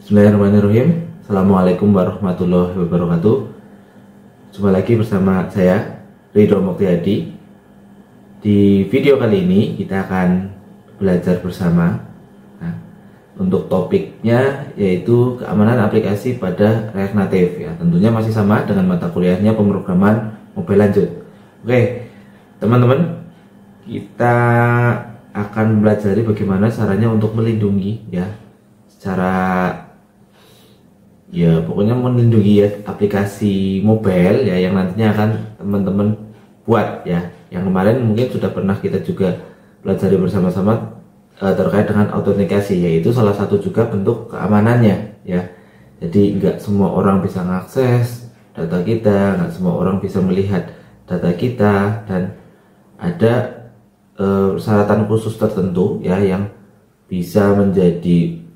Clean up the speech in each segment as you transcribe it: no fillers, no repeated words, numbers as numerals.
Bismillahirrahmanirrahim. Assalamualaikum warahmatullahi wabarakatuh. Jumpa lagi bersama saya Ridho Muktiyadi. Di video kali ini kita akan belajar bersama. Untuk topiknya yaitu keamanan aplikasi pada React Native ya. Tentunya masih sama dengan mata kuliahnya pemrograman mobile lanjut. Oke, teman-teman, kita akan belajar bagaimana caranya untuk melindungi ya, secara ya pokoknya melindungi ya aplikasi mobile ya yang nantinya akan teman-teman buat ya. Yang kemarin mungkin sudah pernah kita juga pelajari bersama-sama terkait dengan autentikasi, yaitu salah satu juga bentuk keamanannya ya. Jadi nggak semua orang bisa mengakses data kita, nggak semua orang bisa melihat data kita, dan ada persyaratan khusus tertentu ya yang bisa menjadi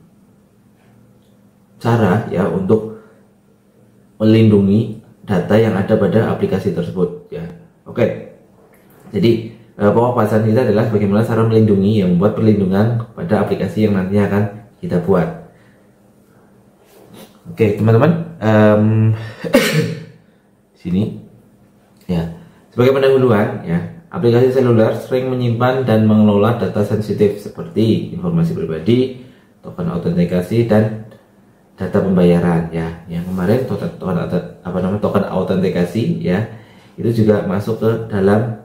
cara ya untuk melindungi data yang ada pada aplikasi tersebut ya. Oke, jadi pokok bahasan kita adalah bagaimana cara melindungi yang membuat perlindungan pada aplikasi yang nantinya akan kita buat. Oke teman-teman, sini ya, sebagai pendahuluan ya, aplikasi seluler sering menyimpan dan mengelola data sensitif seperti informasi pribadi, token autentikasi, dan data pembayaran ya. Yang kemarin token autentikasi ya, itu juga masuk ke dalam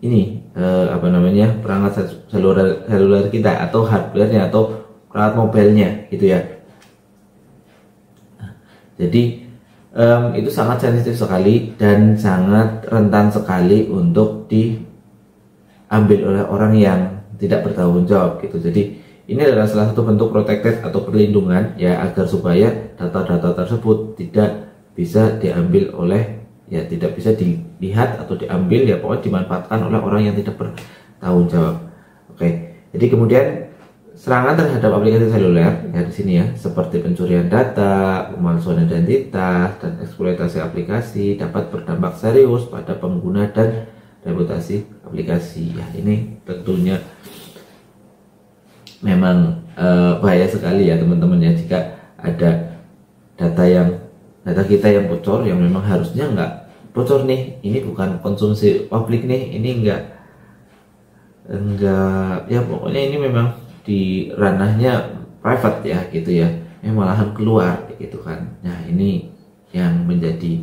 ini perangkat seluler kita atau hardware-nya atau perangkat mobilenya gitu ya. Jadi itu sangat sensitif sekali dan sangat rentan sekali untuk diambil oleh orang yang tidak bertanggung jawab gitu. Jadi ini adalah salah satu bentuk protected atau perlindungan ya, agar supaya data-data tersebut tidak bisa diambil oleh ya, tidak bisa dilihat atau diambil ya, pokoknya dimanfaatkan oleh orang yang tidak bertanggung jawab. Oke, jadi kemudian serangan terhadap aplikasi seluler ya di sini ya, seperti pencurian data, pemalsuan identitas, dan eksploitasi aplikasi dapat berdampak serius pada pengguna dan reputasi aplikasi ya. Ini tentunya memang bahaya sekali ya teman-teman ya, jika ada data kita yang bocor, yang memang harusnya nggak bocor nih. Ini bukan konsumsi publik nih, ini enggak ya, pokoknya ini memang di ranahnya private ya gitu ya, malahan keluar gitu kan. Nah ini yang menjadi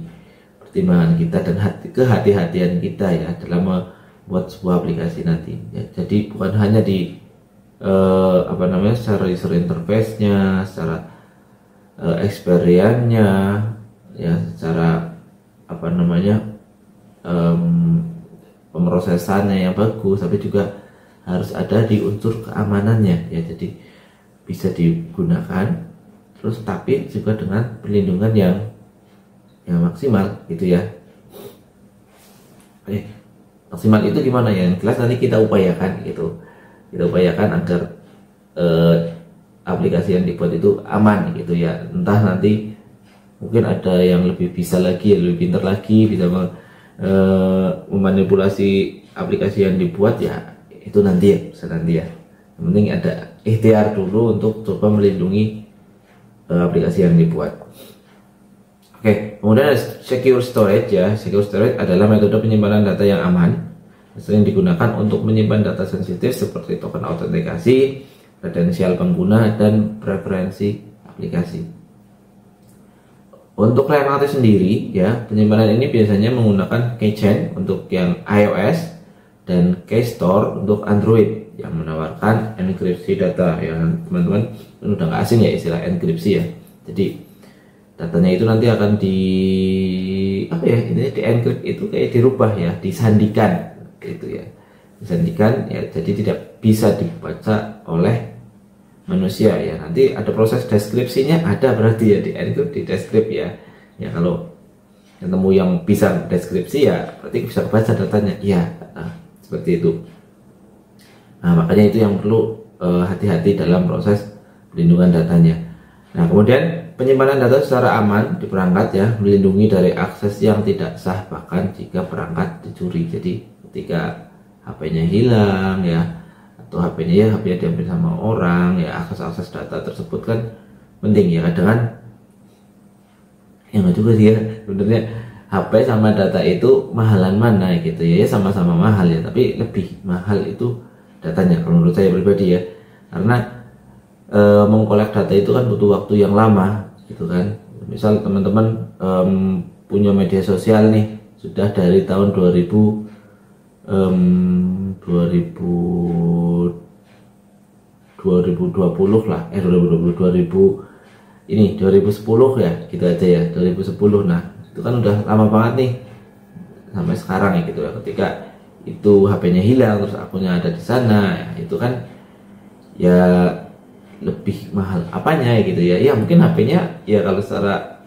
pertimbangan kita dan kehati-hatian kita ya dalam membuat sebuah aplikasi nanti ya. Jadi bukan hanya di secara user interface-nya, secara experience-nya ya, secara pemrosesannya yang bagus, tapi juga harus ada di unsur keamanannya ya. Jadi bisa digunakan terus, tapi juga dengan perlindungan yang maksimal gitu ya. Maksimal itu gimana ya? Yang jelas nanti kita upayakan gitu. Kita upayakan agar aplikasi yang dibuat itu aman gitu ya. Entah nanti mungkin ada yang lebih bisa lagi, lebih pintar lagi, bisa memanipulasi aplikasi yang dibuat ya, itu nanti ya. Yang penting ada ikhtiar dulu untuk coba melindungi aplikasi yang dibuat. Oke, kemudian ada secure storage ya. Secure storage adalah metode penyimpanan data yang aman, sering digunakan untuk menyimpan data sensitif seperti token autentikasi, kredensial pengguna, dan preferensi aplikasi. Untuk React Native sendiri ya, penyimpanan ini biasanya menggunakan keychain untuk yang iOS dan keystore untuk Android yang menawarkan enkripsi data ya. Teman-teman udah nggak asing ya istilah enkripsi ya. Jadi datanya itu nanti akan di encrypt itu kayak dirubah ya, disandikan gitu ya, disandikan ya, jadi tidak bisa dibaca oleh manusia ya. Nanti ada proses deskripsinya, ada berarti ya, di encrypt, di descript ya. Ya kalau ketemu yang bisa deskripsi ya berarti bisa kebaca datanya ya, seperti itu. Nah makanya itu yang perlu hati-hati dalam proses perlindungan datanya. Nah kemudian penyimpanan data secara aman di perangkat ya, melindungi dari akses yang tidak sah bahkan jika perangkat dicuri. Jadi ketika HP-nya hilang ya, atau HP-nya diambil sama orang ya, akses data tersebut kan penting ya. Kadang kan yang juga sih ya sebenarnya HP sama data itu mahalan mana gitu ya, sama-sama mahal ya, tapi lebih mahal itu datanya kalau menurut saya pribadi ya, karena mengkolek data itu kan butuh waktu yang lama gitu kan. Misal teman-teman punya media sosial nih sudah dari tahun 2020 lah, 2010 ya gitu aja ya, 2010. Nah itu kan udah lama banget nih sampai sekarang ya gitu ya. Ketika itu HP-nya hilang terus akunnya ada di sana ya, itu kan ya lebih mahal apanya ya gitu ya. Ya mungkin HP-nya ya kalau secara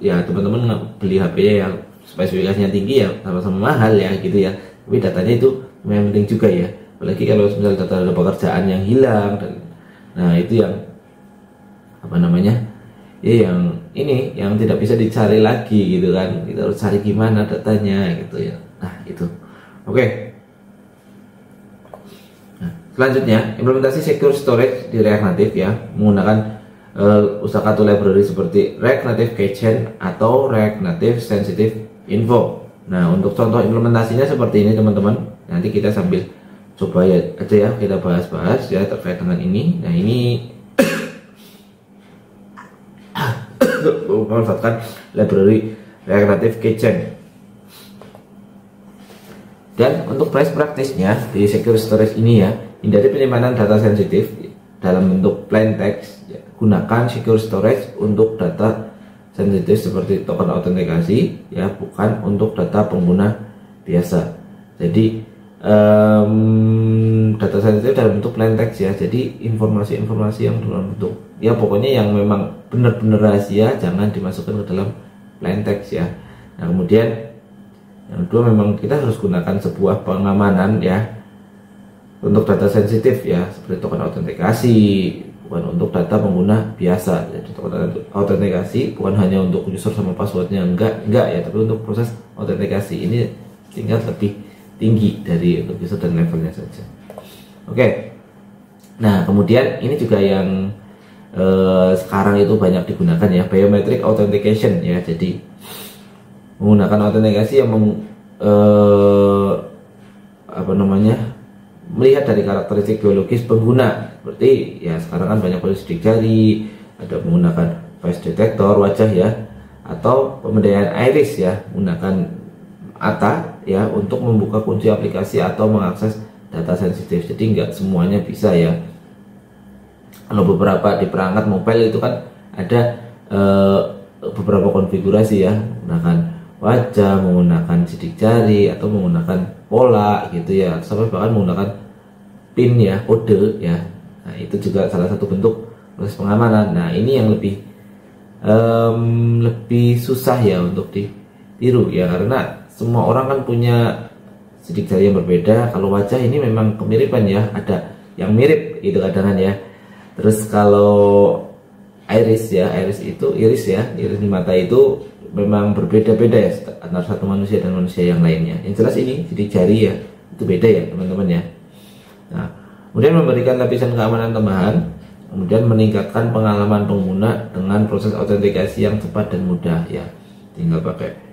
ya teman-teman beli HP-nya yang spesifikasinya tinggi ya sama-sama mahal ya gitu ya, tapi datanya itu memang penting juga ya, apalagi kalau misalnya data ada pekerjaan yang hilang dan nah itu yang apa namanya ya, yang tidak bisa dicari lagi gitu kan, kita harus cari gimana datanya gitu ya. Nah itu oke. Nah, selanjutnya implementasi secure storage di React Native ya, menggunakan usaha library seperti React Native Keychain atau React Native Sensitive Info. Nah untuk contoh implementasinya seperti ini teman-teman, nanti kita sambil coba ya aja ya, kita bahas-bahas ya terkait dengan ini. Nah ini memanfaatkan library React Native Keychain. Dan untuk best practice-nya di secure storage ini ya, hindari penyimpanan data sensitif dalam bentuk plain text ya. Gunakan secure storage untuk data sensitif seperti token autentikasi ya, bukan untuk data pengguna biasa. Jadi data sensitif dalam bentuk plain text ya, jadi informasi-informasi yang dalam bentuk ya pokoknya yang memang benar-benar rahasia jangan dimasukkan ke dalam plain text ya. Nah kemudian yang kedua, memang kita harus gunakan sebuah pengamanan ya untuk data sensitif ya, seperti token autentikasi, bukan untuk data pengguna biasa. Jadi token autentikasi bukan hanya untuk user sama passwordnya, enggak ya, tapi untuk proses autentikasi ini tingkat lebih tinggi dari untuk user dan levelnya saja. Oke. Nah kemudian ini juga yang sekarang itu banyak digunakan ya, biometric authentication ya. Jadi menggunakan autentikasi yang melihat dari karakteristik biologis pengguna, seperti ya sekarang kan banyak sidik jari, ada menggunakan face detector wajah ya, atau pemberdayaan iris ya, menggunakan mata ya untuk membuka kunci aplikasi atau mengakses data sensitif. Jadi nggak semuanya bisa ya. Kalau beberapa di perangkat mobile itu kan ada beberapa konfigurasi ya, menggunakan wajah, menggunakan sidik jari, atau menggunakan pola gitu ya, sampai bahkan menggunakan pin ya, kode ya. Nah itu juga salah satu bentuk proses pengamanan. Nah ini yang lebih susah ya untuk ditiru ya, karena semua orang kan punya sidik jari yang berbeda. Kalau wajah ini memang kemiripan ya, ada yang mirip gitu kadang ya. Terus kalau iris di mata itu memang berbeda-beda ya antara satu manusia dan manusia yang lainnya. Yang jelas ini sidik jari ya, itu beda ya teman-teman ya. Nah, kemudian memberikan lapisan keamanan tambahan, kemudian meningkatkan pengalaman pengguna dengan proses autentikasi yang cepat dan mudah ya. Tinggal pakai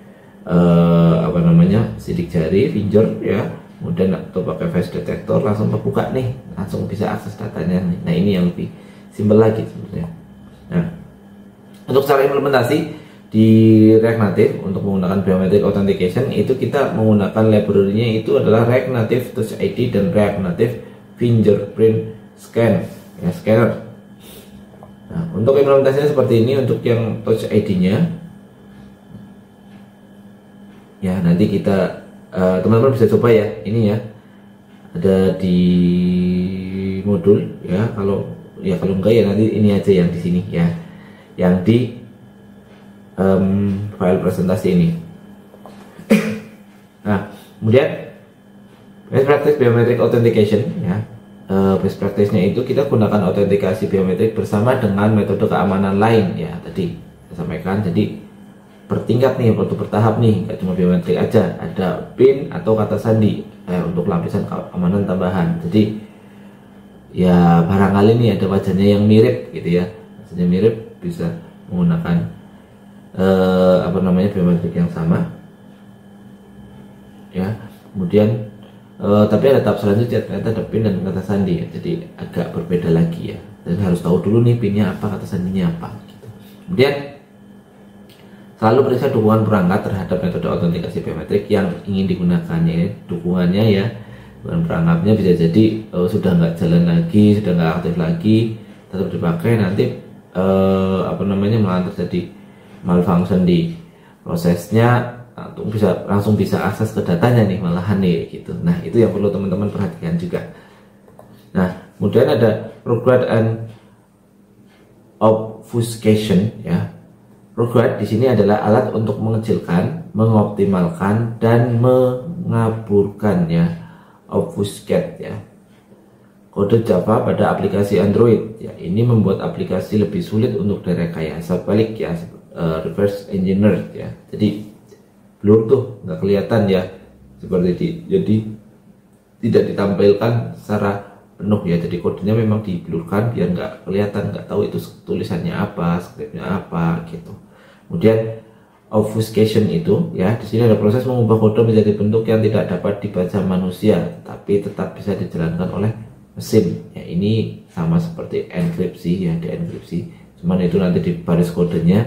sidik jari, finger ya, kemudian atau pakai face detector langsung terbuka nih, langsung bisa akses datanya nih. Nah ini yang lebih simpel lagi sebenarnya. Nah untuk cara implementasi di React Native untuk menggunakan biometric authentication itu kita menggunakan library-nya itu adalah React Native Touch ID dan React Native Fingerprint Scan ya, scanner. Nah untuk implementasinya seperti ini. Untuk yang Touch ID-nya ya nanti kita teman-teman bisa coba ya, ini ya ada di modul ya. Kalau enggak ya nanti ini aja yang di sini ya, yang di file presentasi ini. Nah kemudian best practice biometric authentication ya, best practice-nya itu kita gunakan autentikasi biometrik bersama dengan metode keamanan lain ya, tadi saya sampaikan. Jadi bertingkat nih, untuk bertahap nih, nggak cuma biometrik aja, ada PIN atau kata sandi untuk lapisan keamanan tambahan. Jadi ya barangkali nih ada wajahnya yang mirip gitu ya, wajahnya mirip, bisa menggunakan biometrik yang sama ya. Kemudian tapi ada tahap selanjutnya, ternyata ada PIN dan kata sandi ya, jadi agak berbeda lagi ya, dan harus tahu dulu nih PIN-nya apa, kata sandinya apa gitu. Kemudian selalu periksa dukungan perangkat terhadap metode autentikasi biometrik yang ingin digunakan ya. Dukungannya ya, dukungan perangkatnya bisa jadi sudah nggak jalan lagi, sudah nggak aktif lagi, tetap dipakai, nanti malah terjadi malfunction di prosesnya, langsung bisa akses ke datanya nih malahan nih gitu. Nah itu yang perlu teman-teman perhatikan juga. Nah kemudian ada prograde and obfuscation ya. Prograde di sini adalah alat untuk mengecilkan, mengoptimalkan, dan mengaburkan ya. Obfuscate ya, kode Java pada aplikasi Android ya. Ini membuat aplikasi lebih sulit untuk direkayasa balik ya, reverse engineered ya. Jadi blur tuh nggak kelihatan ya, seperti itu. Jadi tidak ditampilkan secara penuh ya, jadi kodenya memang diblurkan biar nggak kelihatan, nggak tahu itu tulisannya apa, skripnya apa gitu. Kemudian obfuscation itu ya, di sini ada proses mengubah kode menjadi bentuk yang tidak dapat dibaca manusia tapi tetap bisa dijalankan oleh mesin ya. Ini sama seperti enkripsi ya, dienkripsi, cuman itu nanti di baris kodenya,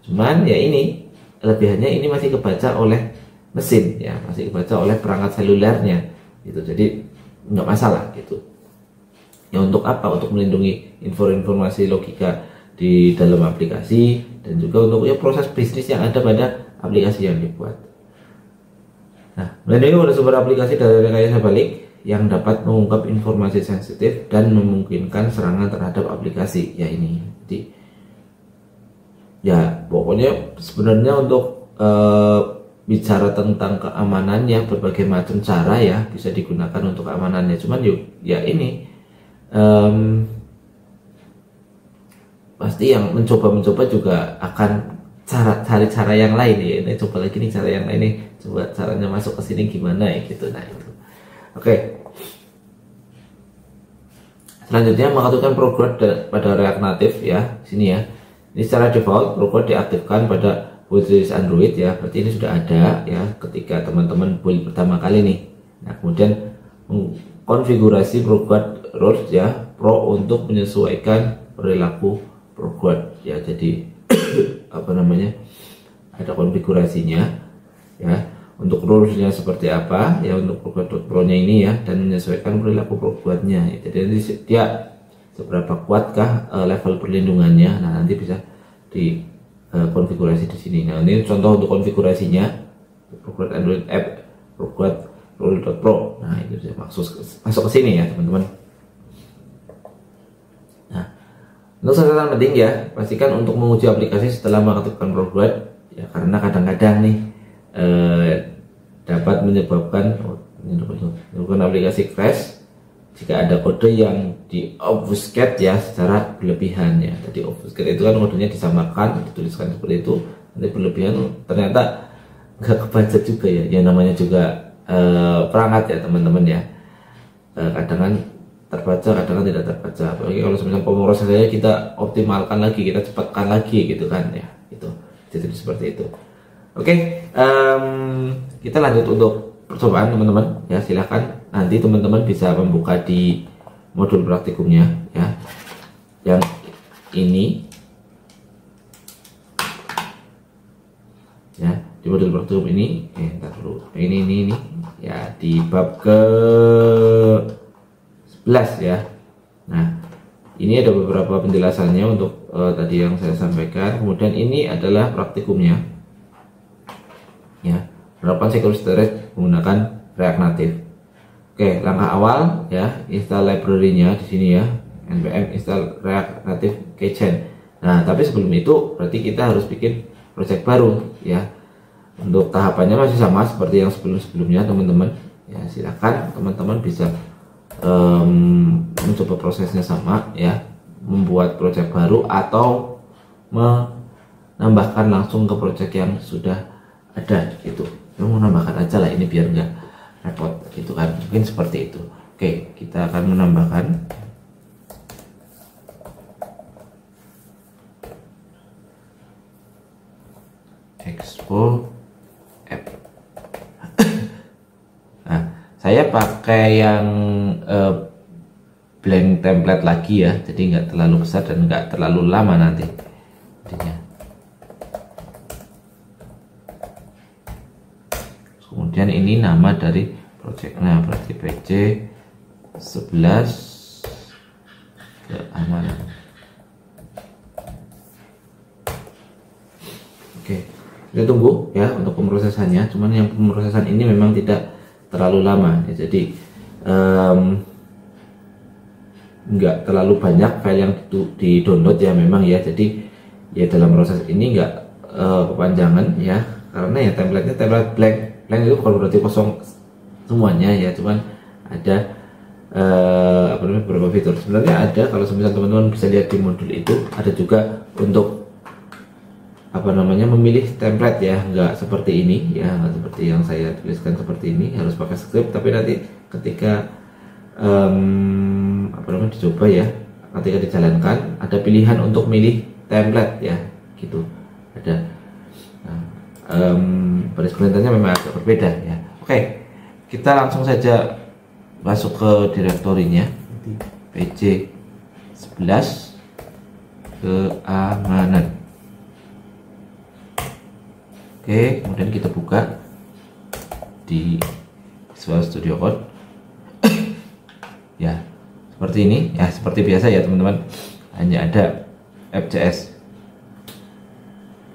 cuman ya ini kelebihannya ini masih kebaca oleh mesin ya, masih kebaca oleh perangkat selulernya gitu, jadi nggak masalah gitu ya. Untuk apa? Untuk melindungi informasi logika di dalam aplikasi, dan juga untuk ya proses bisnis yang ada pada aplikasi yang dibuat. Nah, melindungi pada sumber aplikasi dari rekayasa balik yang dapat mengungkap informasi sensitif dan memungkinkan serangan terhadap aplikasi ya ini. Jadi ya pokoknya sebenarnya untuk bicara tentang keamanannya, berbagai macam cara ya bisa digunakan untuk keamanannya. Cuman yuk ya ini pasti yang mencoba juga akan cari cara yang lain ya. Ini coba lagi nih cara yang lain nih, coba caranya masuk ke sini gimana ya gitu. Nah itu oke. Selanjutnya mengaktifkan prograde pada React Native ya, sini ya. Ini secara default prograde diaktifkan pada bootstrap Android ya, berarti ini sudah ada ya ketika teman-teman build pertama kali nih. Nah kemudian konfigurasi prograde rules ya pro untuk menyesuaikan perilaku prograde ya. Jadi ada konfigurasinya ya, untuk rulesnya seperti apa ya untuk prograde.pro nya ini ya, dan menyesuaikan perilaku prograde-nya ya. Jadi dia seberapa kuatkah level perlindungannya. Nah nanti bisa di konfigurasi di sini. Nah ini contoh untuk konfigurasinya prograde Android app prograde rule.pro. Nah itu saya masuk ke sini ya teman-teman. Nah untuk catatan penting ya, pastikan untuk menguji aplikasi setelah mengaktifkan prograde ya, karena kadang-kadang nih dapat menyebabkan aplikasi crash jika ada kode yang di obfuscate ya secara berlebihan ya. Jadi obfuscate itu kan kodenya disamakan, dituliskan seperti itu, nanti berlebihan ternyata nggak kebaca juga ya. Yang namanya juga perangkat ya teman-teman ya, kadang kan terbaca, kadang kan tidak terbaca. Apalagi kalau misalnya pemrosesannya kita optimalkan lagi, kita cepatkan lagi gitu kan ya, itu jadi seperti itu. Oke, kita lanjut untuk percobaan teman-teman ya. Silahkan nanti teman-teman bisa membuka di modul praktikumnya ya, yang ini ya, di modul praktikum ini ntar dulu, ini ya di bab ke 11 ya. Nah ini ada beberapa penjelasannya untuk tadi yang saya sampaikan. Kemudian ini adalah praktikumnya ya, penerapan security storage menggunakan React Native. Oke, langkah awal ya, install library-nya di sini ya, npm install React Native Keychain. Nah tapi sebelum itu berarti kita harus bikin project baru ya. Untuk tahapannya masih sama seperti yang sebelum-sebelumnya teman-teman ya. Silakan teman-teman bisa mencoba prosesnya sama ya, membuat project baru atau menambahkan langsung ke project yang sudah ada gitu. Kita mau nambahkan aja lah ini biar nggak repot gitu kan, mungkin seperti itu. Oke, kita akan menambahkan Saya pakai yang blank template lagi ya, jadi nggak terlalu besar dan nggak terlalu lama nanti jadinya. Kemudian ini nama dari projectnya, berarti PC 11 keamanan. Oke, kita tunggu ya untuk pemrosesannya. Cuman yang pemrosesan ini memang tidak terlalu lama ya, jadi nggak terlalu banyak file yang di download ya memang ya. Jadi ya dalam proses ini nggak kepanjangan ya, karena ya template blank itu bukan berarti kosong semuanya ya, cuman ada beberapa fitur. Sebenarnya ada, kalau misalnya teman-teman bisa lihat di modul itu ada juga untuk memilih template ya, nggak seperti ini ya, nggak seperti yang saya tuliskan seperti ini harus pakai script, tapi nanti ketika dicoba ya, ketika dijalankan ada pilihan untuk milih template ya, gitu ada. Baris perintahnya memang agak berbeda ya. Oke, kita langsung saja masuk ke direktorinya, PC 11 keamanan. Oke, kemudian kita buka di Visual Studio Code. Ya, seperti ini ya, seperti biasa ya teman-teman, hanya ada FCS.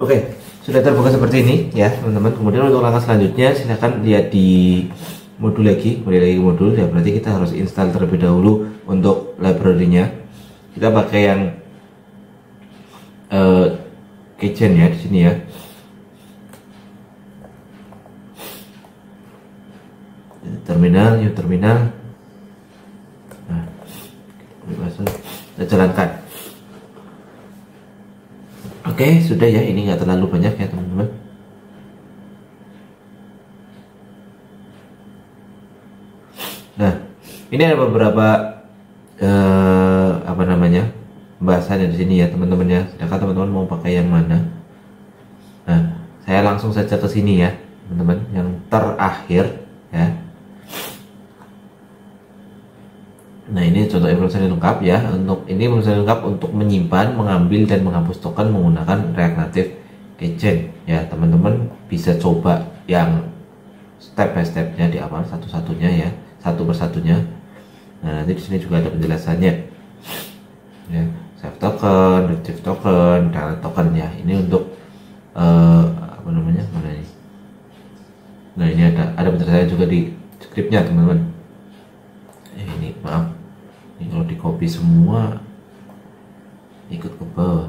Oke, sudah terbuka seperti ini ya teman-teman. Kemudian untuk langkah selanjutnya silahkan lihat di modul lagi, kembali lagi ke modul ya. Berarti kita harus install terlebih dahulu untuk library-nya. Kita pakai yang Keygen ya di sini ya. Terminal, new terminal. Nah, kita jalankan. Oke, sudah ya, ini nggak terlalu banyak ya teman-teman. Nah, ini ada beberapa pembahasan di sini ya teman-teman ya. Sedangkan teman-teman mau pakai yang mana? Nah, saya langsung saja ke sini ya teman-teman, yang terakhir ya. Nah, ini contoh informasi lengkap ya. Untuk ini informasi lengkap untuk menyimpan, mengambil dan menghapus token menggunakan React Native Keygen ya. Teman-teman bisa coba yang step by stepnya di awal, satu-satunya ya, satu persatunya. Nah, nanti di sini juga ada penjelasannya ya. Save token, retrieve token, delete token ya. Ini untuk mana ini? Nah, ini ada penjelasannya juga di scriptnya teman-teman. Ini maaf, ini kalau di copy semua ikut ke bawah.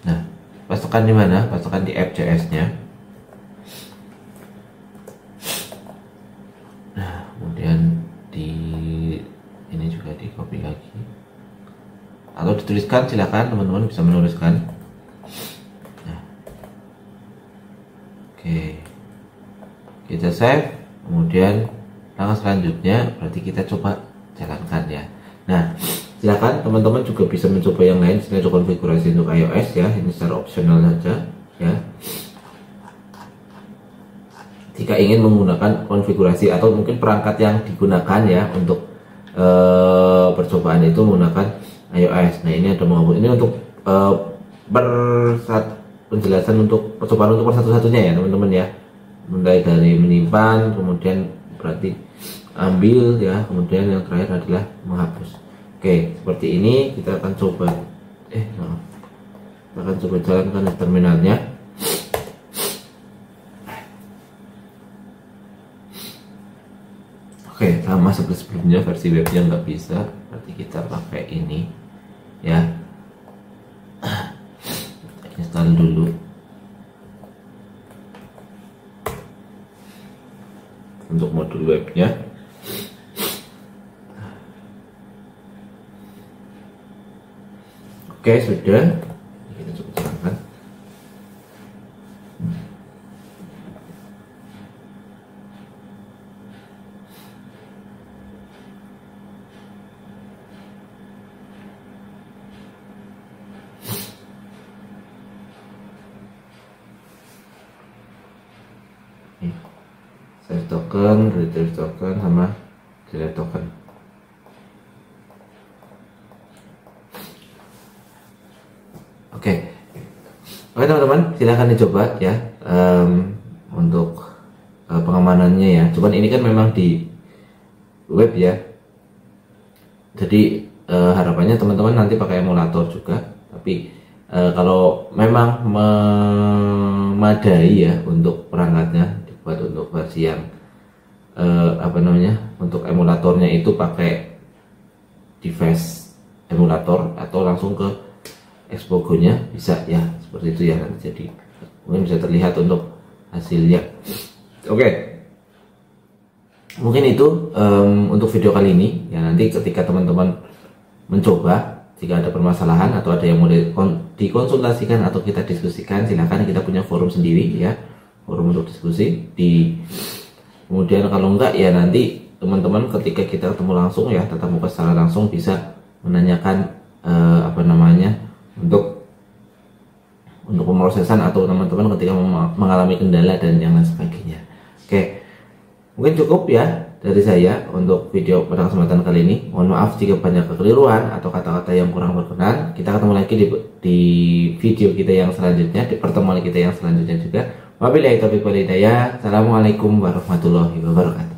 Nah, pasukan di mana? Pasukan di FCS nya. Nah, kemudian di ini juga di copy lagi atau dituliskan, silakan teman-teman bisa menuliskan. Oke, kita save. Kemudian langkah selanjutnya berarti kita coba jalankan ya. Nah, silakan teman-teman juga bisa mencoba yang lain. Sini ada konfigurasi untuk iOS ya, ini secara opsional saja ya. Jika ingin menggunakan konfigurasi atau mungkin perangkat yang digunakan ya untuk percobaan itu menggunakan iOS. Nah, ini ada ini untuk penjelasan untuk percobaan untuk satu-satunya ya teman-teman ya, mulai dari menyimpan, kemudian berarti ambil ya, kemudian yang terakhir adalah menghapus. Oke, seperti ini kita akan coba jalankan di terminalnya. Oke, sama seperti sebelumnya, versi webnya nggak bisa, berarti kita pakai ini ya. Install dulu. Untuk modul webnya. Oke, sudah. Kita coba jalankan. Save token, retrieve token, sama delete token. Oke, teman-teman, silahkan dicoba ya untuk pengamanannya ya. Cuman ini kan memang di web ya, jadi harapannya teman-teman nanti pakai emulator juga. Tapi kalau memang memadai ya untuk perangkatnya, dibuat untuk versi yang untuk emulatornya itu pakai device emulator atau langsung ke Xbogo-nya bisa ya, seperti itu ya. Jadi mungkin bisa terlihat untuk hasilnya. Oke, mungkin itu untuk video kali ini ya. Nanti ketika teman-teman mencoba, jika ada permasalahan atau ada yang mau dikonsultasikan atau kita diskusikan, silahkan. Kita punya forum sendiri ya, forum untuk diskusi. Kemudian kalau enggak ya nanti teman-teman ketika kita ketemu langsung ya, tatap muka secara langsung, bisa menanyakan untuk pemrosesan atau teman-teman ketika mengalami kendala dan yang lain sebagainya. Oke, mungkin cukup ya dari saya untuk video pada kesempatan kali ini. Mohon maaf jika banyak kekeliruan atau kata-kata yang kurang berkenan. Kita ketemu lagi di video kita yang selanjutnya, di pertemuan kita yang selanjutnya juga. Wabillahi taufiq wal hidayah. Assalamualaikum warahmatullahi wabarakatuh.